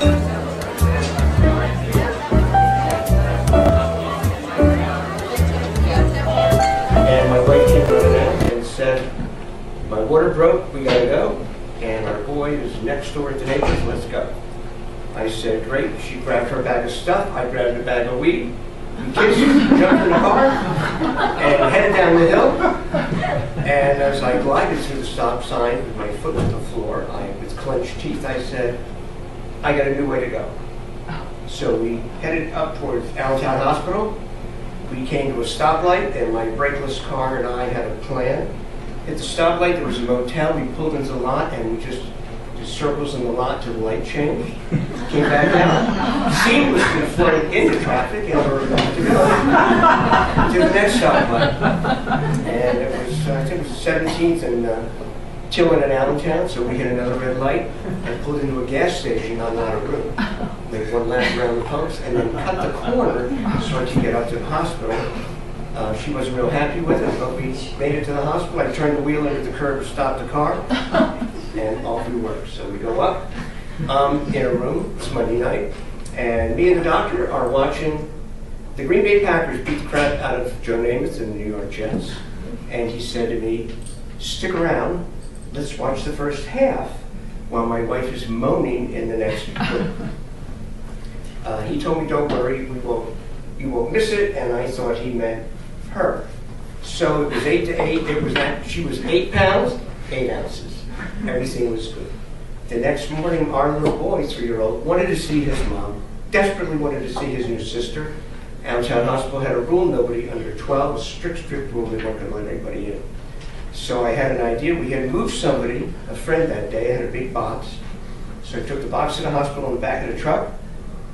And my wife came running out and said, my water broke, we gotta go. And our boy is next door at the neighbor's, let's go. I said, great. She grabbed her bag of stuff, I grabbed a bag of weed. We kissed, jumped in the car, and headed down the hill. And as I glided through the stop sign with my foot on the floor, with clenched teeth, I said, I got a new way to go. So we headed up towards Allentown Hospital. We came to a stoplight, and my brakeless car and I had a plan. At the stoplight, there was a motel. We pulled into the lot, and we just did circles in the lot till the light changed. Came back down, seamlessly flooded into traffic, and we were about to go to the next stoplight. And it was, I think it was the 17th and Tillman and Allentown, so we hit another red light and pulled into a gas station on Ladder Road. Made one lap around the pumps, and then cut the corner so I could get up to the hospital. She wasn't real happy with it, but we made it to the hospital. I turned the wheel into the curb, stopped the car, and off we were. So we go up in a room, it's Monday night, and me and the doctor are watching the Green Bay Packers beat the crap out of Joe Namath and the New York Jets. And he said to me, stick around, let's watch the first half, while my wife is moaning in the next room. He told me, don't worry, you won't miss it, and I thought he meant her. So it was 8 to 8, she was 8 pounds, 8 ounces. Everything was good. The next morning, our little boy, 3-year-old, wanted to see his mom, desperately wanted to see his new sister. Allentown Hospital had a rule, nobody under 12, a strict rule, they weren't going to let anybody in. So I had an idea, we had moved somebody, a friend that day, had a big box. So I took the box to the hospital in the back of the truck,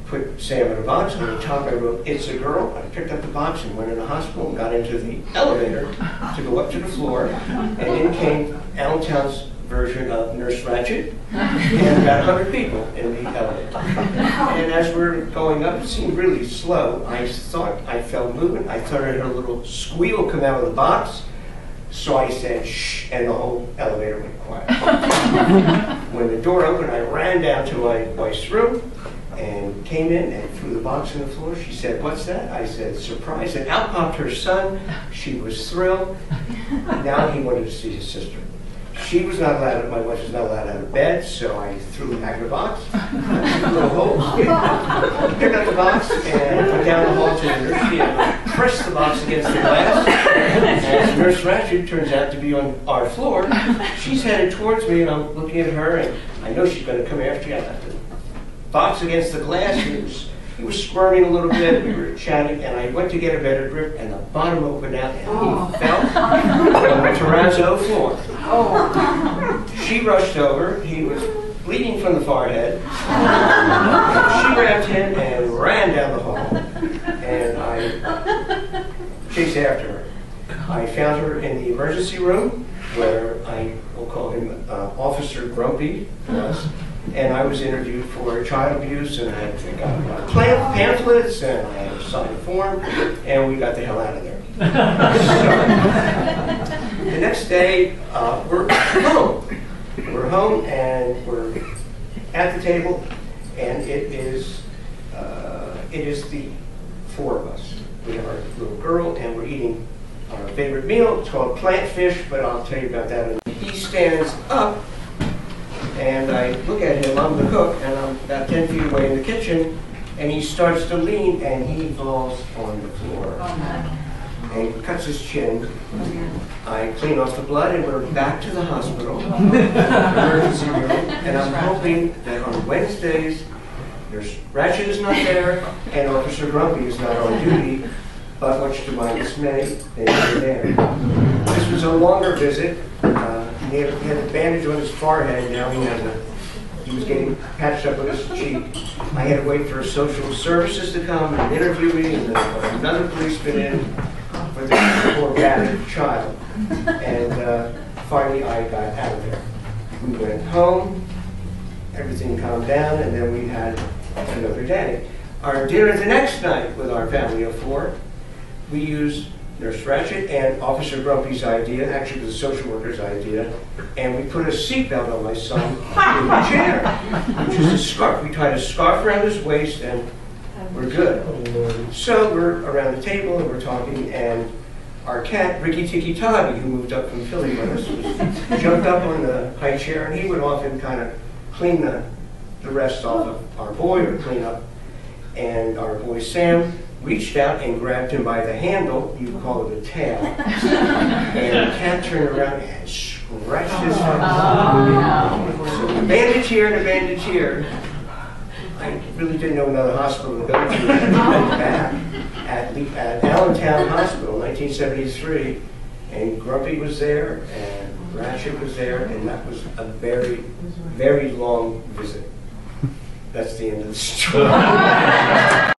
put Sam in a box, and on the top I wrote, it's a girl. I picked up the box and went in the hospital and got into the elevator to go up to the floor, and in came Allentown's version of Nurse Ratched, and about 100 people in the elevator. And as we're going up, it seemed really slow. I thought I felt movement. I thought I heard a little squeal come out of the box. So I said, shh, and the whole elevator went quiet. When the door opened, I ran down to my wife's room and came in and threw the box on the floor. She said, what's that? I said, surprise. And out popped her son. She was thrilled. Now he wanted to see his sister. She was not allowed, my wife was not allowed out of bed, so I threw the back of the box, little holes, picked up the box, and went down the hall to the nurse. She had pressed the box against the glass. As Nurse Ratched turns out to be on our floor, she's headed towards me, and I'm looking at her, and I know she's going to come after you. I got the box against the glass. He was squirming a little bit. We were chatting, and I went to get a better grip, and the bottom opened out, and he fell on the terrazzo floor. She rushed over. He was bleeding from the forehead. She grabbed him and ran down the hall, and I chased after her. I found her in the emergency room, where I will call him Officer Grumpy was. And I was interviewed for child abuse, and I got pamphlets, and I had to sign a form, and we got the hell out of there. So, the next day, we're home. We're home, and we're at the table, and it is the 4 of us. We have our little girl, and we're eating our favorite meal. It's called plant fish, but I'll tell you about that. He stands up. And I look at him, I'm the cook, and I'm about 10 feet away in the kitchen, and he starts to lean, and he falls on the floor. And cuts his chin. I clean off the blood, and we're back to the hospital, emergency room, and I'm hoping that on Wednesdays, Nurse Ratched is not there, and Officer Grumpy is not on duty, but much to my dismay, they were there. This was a longer visit. He had a bandage on his forehead. Now he was getting patched up on his cheek. I had to wait for social services to come and interview me, and then another policeman in for the poor battered child. And finally I got out of there. We went home, everything calmed down, and then we had another day. Our dinner the next night with our family of 4, we used Nurse Ratchet, and Officer Grumpy's idea, actually it was a social worker's idea, and we put a seatbelt on my son in the chair, which is a scarf. We tied a scarf around his waist, and we're good. So we're around the table, and we're talking, and our cat, Ricky Tiki Toddy, who moved up from Philly with us, jumped up on the high chair, and he would often kind of clean the rest off of our boy, or clean up. And our boy Sam reached out and grabbed him by the handle, you call it a tail, and the cat turned around and scratched his head. So a bandage here and a bandage here. I really didn't know another hospital to go to. I went back at Allentown Hospital, 1973, and Grumpy was there, and Ratchet was there, and that was a very, very long visit. That's the end of the story.